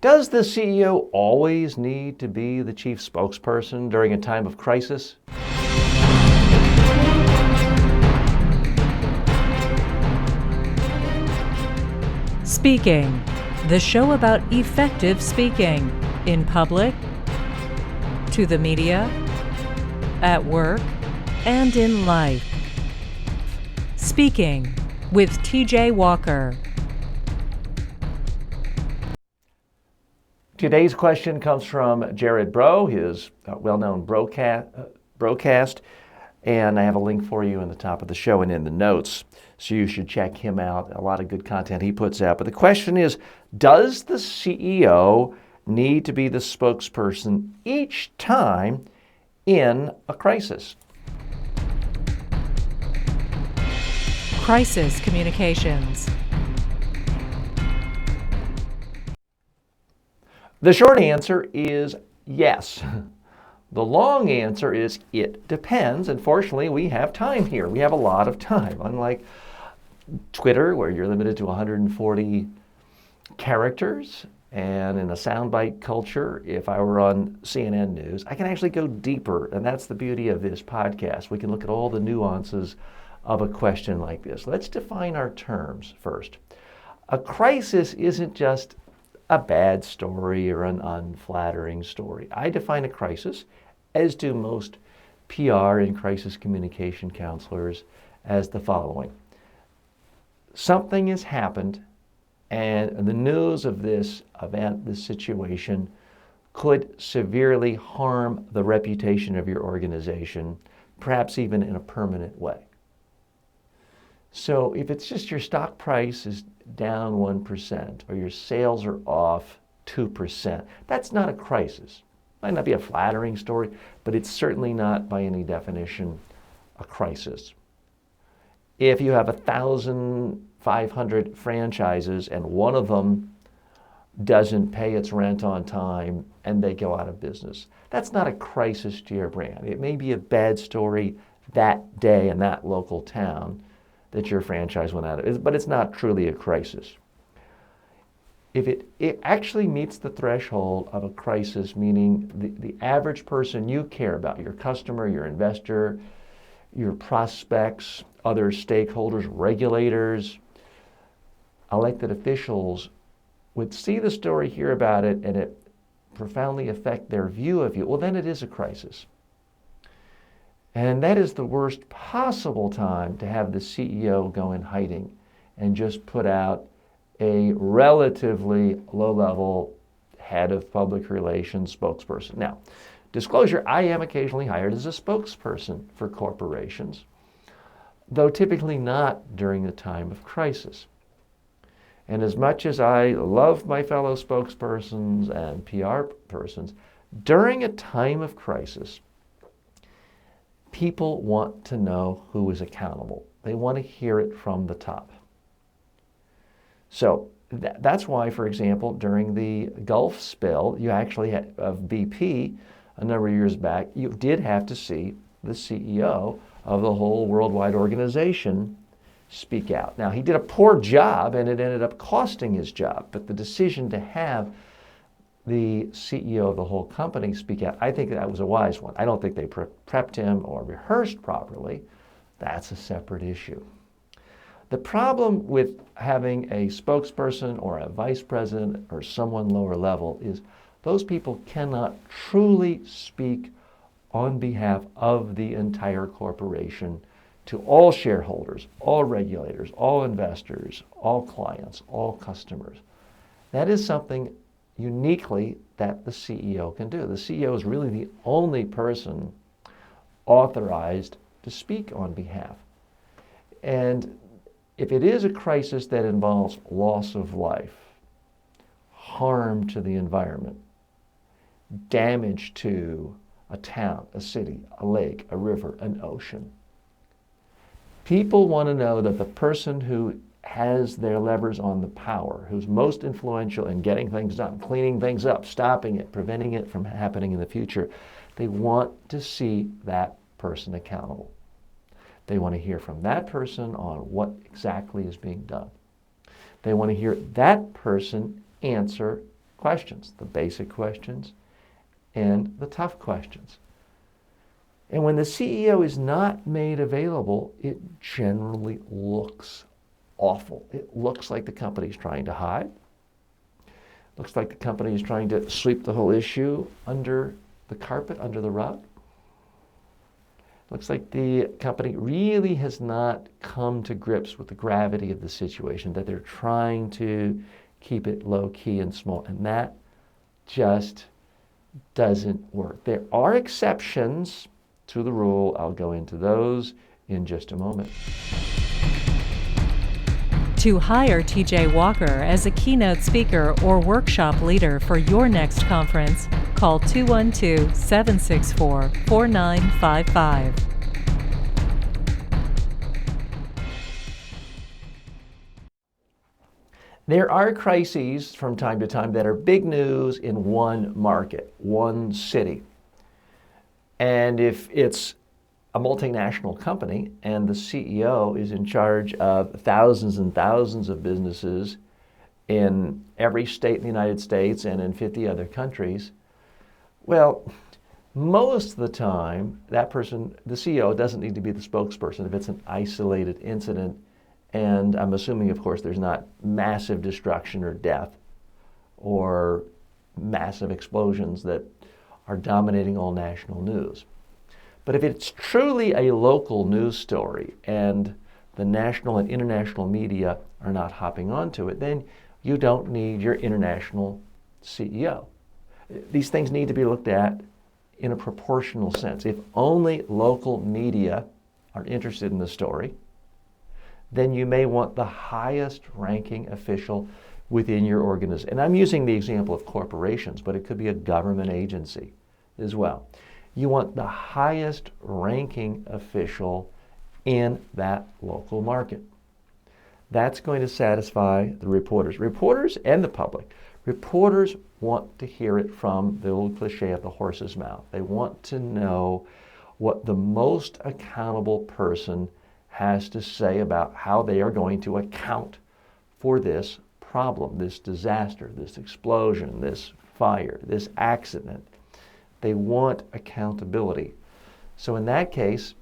Does the CEO always need to be the chief spokesperson during a time of crisis? Speaking, the show about effective speaking in public, to the media, at work, and in life. Speaking with TJ Walker. Today's question comes from Jared Bro, his well-known broadcast, and I have a link for you in the top of the show and in the notes, so you should check him out. A lot of good content he puts out. But the question is, does the CEO need to be the spokesperson each time in a crisis? Crisis communications. The short answer is yes. The long answer is it depends. Unfortunately, we have time here. We have a lot of time. Unlike Twitter, where you're limited to 140 characters, and in a soundbite culture, if I were on CNN News, I can actually go deeper, and that's the beauty of this podcast. We can look at all the nuances of a question like this. Let's define our terms first. A crisis isn't just a bad story or an unflattering story. I define a crisis, as do most PR and crisis communication counselors, as the following. Something has happened, and the news of this event, this situation, could severely harm the reputation of your organization, perhaps even in a permanent way. So if it's just your stock price is down 1% or your sales are off 2%, that's not a crisis. Might not be a flattering story, but it's certainly not by any definition a crisis. If you have 1,500 franchises and one of them doesn't pay its rent on time and they go out of business, that's not a crisis to your brand. It may be a bad story that day in that local town that your franchise went out of, but it's not truly a crisis. If it actually meets the threshold of a crisis, meaning the average person you care about, your customer, your investor, your prospects, other stakeholders, regulators, elected officials would see the story, hear about it, and it profoundly affect their view of you, well, then it is a crisis. And that is the worst possible time to have the CEO go in hiding and just put out a relatively low-level head of public relations spokesperson. Now, disclosure, I am occasionally hired as a spokesperson for corporations, though typically not during the time of crisis. And as much as I love my fellow spokespersons and PR persons, during a time of crisis, people want to know who is accountable. They want to hear it from the top. So that's why, for example, during the Gulf spill, you actually had, of BP a number of years back, you did have to see the CEO of the whole worldwide organization speak out. Now, he did a poor job and it ended up costing his job, but the decision to have the CEO of the whole company speak out, I think that was a wise one. I don't think they prepped him or rehearsed properly. That's a separate issue. The problem with having a spokesperson or a vice president or someone lower level is those people cannot truly speak on behalf of the entire corporation to all shareholders, all regulators, all investors, all clients, all customers. That is something uniquely that the CEO can do. The CEO is really the only person authorized to speak on behalf. And if it is a crisis that involves loss of life, harm to the environment, damage to a town, a city, a lake, a river, an ocean, people want to know that the person who has their levers on the power, who's most influential in getting things done, cleaning things up, stopping it, preventing it from happening in the future, they want to see that person accountable. They want to hear from that person on what exactly is being done. They want to hear that person answer questions, the basic questions and the tough questions. And when the CEO is not made available, it generally looks awful. It looks like the company is trying to hide. Looks like the company is trying to sweep the whole issue under the carpet, under the rug. Looks like the company really has not come to grips with the gravity of the situation, that they're trying to keep it low key and small, and that just doesn't work. There are exceptions to the rule. I'll go into those in just a moment. To hire TJ Walker as a keynote speaker or workshop leader for your next conference, call 212-764-4955. There are crises from time to time that are big news in one market, one city. And if it's a multinational company and the CEO is in charge of thousands and thousands of businesses in every state in the United States and in 50 other countries, well, most of the time, that person, the CEO, doesn't need to be the spokesperson if it's an isolated incident. And I'm assuming, of course, there's not massive destruction or death or massive explosions that are dominating all national news. But if it's truly a local news story and the national and international media are not hopping onto it, then you don't need your international CEO. These things need to be looked at in a proportional sense. If only local media are interested in the story, then you may want the highest ranking official within your organization. And I'm using the example of corporations, but it could be a government agency as well. You want the highest ranking official in that local market. That's going to satisfy the reporters and the public. Reporters want to hear it from the old cliche of the horse's mouth. They want to know what the most accountable person has to say about how they are going to account for this problem, this disaster, this explosion, this fire, this accident. They want accountability. So in that case,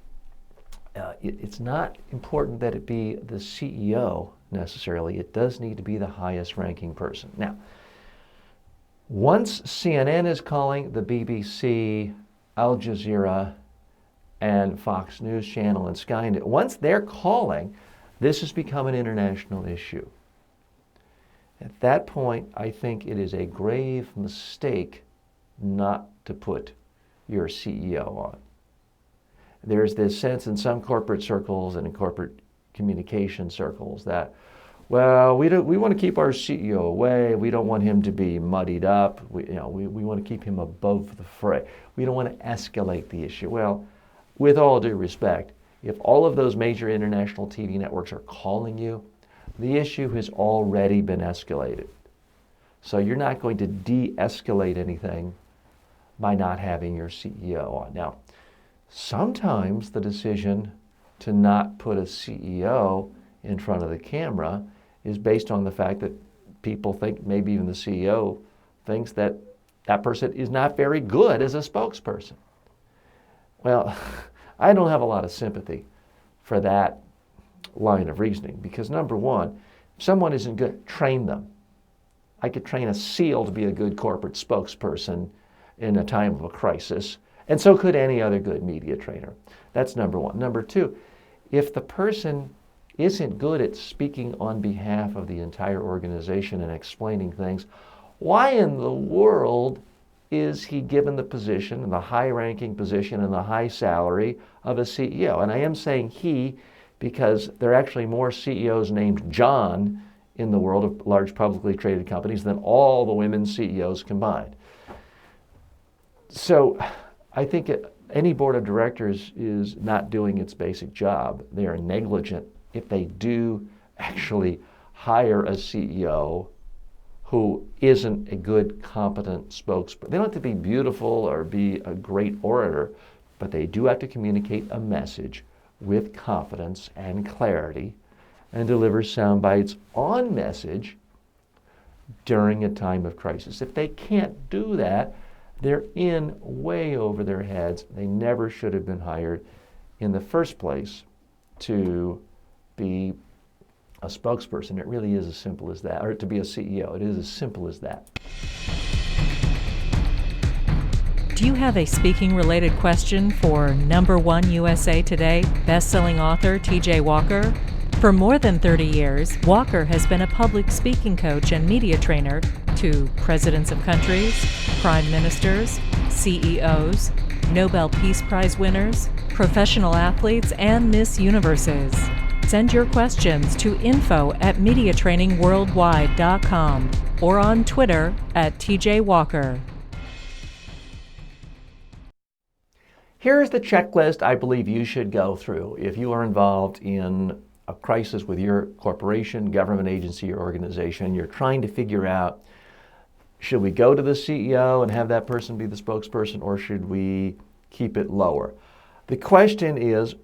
it's not important that it be the CEO necessarily. It does need to be the highest ranking person. Now, once CNN is calling, the BBC, Al Jazeera, and Fox News Channel and Sky News, once they're calling, this has become an international issue. At that point, I think it is a grave mistake not to put your CEO on. There's this sense in some corporate circles and in corporate communication circles that, well, we want to keep our CEO away. We don't want him to be muddied up. We want to keep him above the fray. We don't want to escalate the issue. Well, with all due respect, if all of those major international TV networks are calling you, the issue has already been escalated. So you're not going to de-escalate anything by not having your CEO on. Now, sometimes the decision to not put a CEO in front of the camera is based on the fact that people think, maybe even the CEO thinks, that that person is not very good as a spokesperson. Well, I don't have a lot of sympathy for that line of reasoning because, number one, if someone isn't good, train them. I could train a SEAL to be a good corporate spokesperson in a time of a crisis, and so could any other good media trainer. That's number one. Number two, if the person isn't good at speaking on behalf of the entire organization and explaining things, why in the world is he given the position, the high-ranking position and the high salary of a CEO? And I am saying he because there are actually more CEOs named John in the world of large publicly traded companies than all the women CEOs combined. So I think any board of directors is not doing its basic job. They are negligent if they do actually hire a CEO who isn't a good, competent spokesperson. They don't have to be beautiful or be a great orator, but they do have to communicate a message with confidence and clarity and deliver sound bites on message during a time of crisis. If they can't do that, they're in way over their heads. They never should have been hired in the first place to be a spokesperson. It really is as simple as that, or to be a CEO. It is as simple as that. Do you have a speaking-related question for #1 USA Today best-selling author T.J. Walker? For more than 30 years, Walker has been a public speaking coach and media trainer to presidents of countries, prime ministers, CEOs, Nobel Peace Prize winners, professional athletes, and Miss Universes. Send your questions to info@mediatrainingworldwide.com or on Twitter @TJ Walker. Here's the checklist I believe you should go through if you are involved in a crisis with your corporation, government agency, or organization. You're trying to figure out, should we go to the CEO and have that person be the spokesperson, or should we keep it lower? The question is,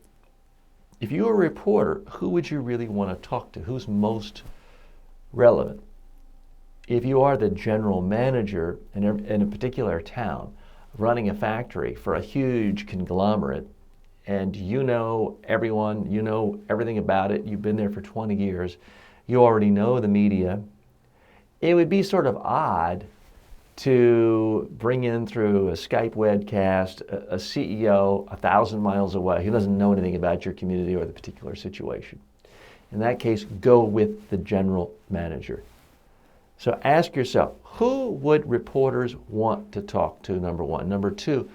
if you were a reporter, who would you really want to talk to? Who's most relevant? If you are the general manager in a particular town, running a factory for a huge conglomerate, and you know everyone, you know everything about it, you've been there for 20 years, you already know the media, it would be sort of odd to bring in through a Skype webcast a CEO 1,000 miles away who doesn't know anything about your community or the particular situation. In that case, go with the general manager. So ask yourself, who would reporters want to talk to, #1? #2,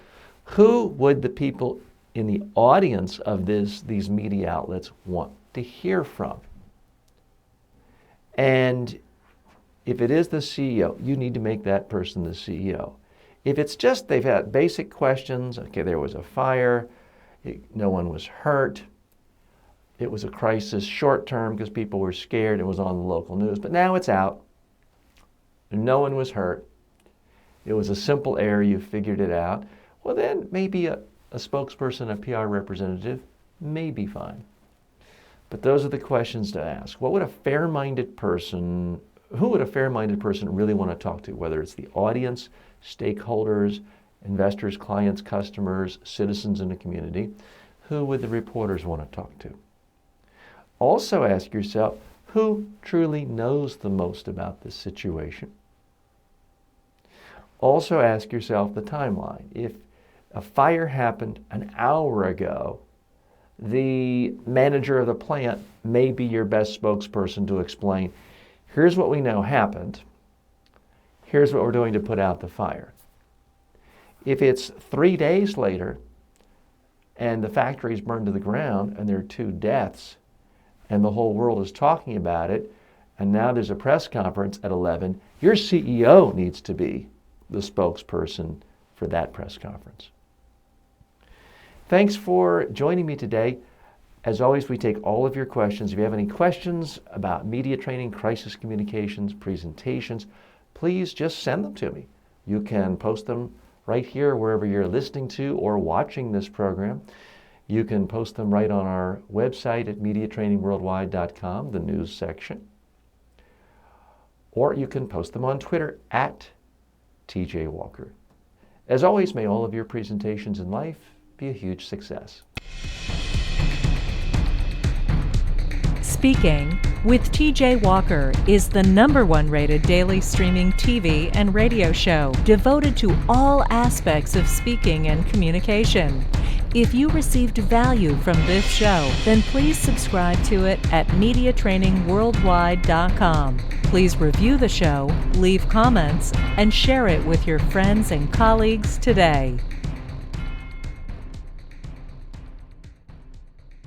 who would the people in the audience of these media outlets want to hear from? And if it is the CEO, you need to make that person the CEO. If it's just they've had basic questions, okay, there was a fire, no one was hurt, it was a crisis short term because people were scared, it was on the local news, but now it's out. No one was hurt. It was a simple error, you figured it out. Well, then maybe a spokesperson, a PR representative may be fine. But those are the questions to ask. Who would a fair-minded person really want to talk to, whether it's the audience, stakeholders, investors, clients, customers, citizens in the community? Who would the reporters want to talk to? Also ask yourself, who truly knows the most about this situation? Also ask yourself the timeline. If a fire happened an hour ago, the manager of the plant may be your best spokesperson to explain, here's what we know happened, here's what we're doing to put out the fire. If it's 3 days later and the factory's burned to the ground and there are 2 deaths and the whole world is talking about it, and now there's a press conference at 11, your CEO needs to be the spokesperson for that press conference. Thanks for joining me today. As always, we take all of your questions. If you have any questions about media training, crisis communications, presentations, please just send them to me. You can post them right here wherever you're listening to or watching this program. You can post them right on our website at mediatrainingworldwide.com, the news section. Or you can post them on Twitter at TJ Walker. As always, may all of your presentations in life be a huge success. Speaking with TJ Walker is the #1 rated daily streaming TV and radio show devoted to all aspects of speaking and communication. If you received value from this show, then please subscribe to it at mediatrainingworldwide.com. Please review the show, leave comments, and share it with your friends and colleagues today.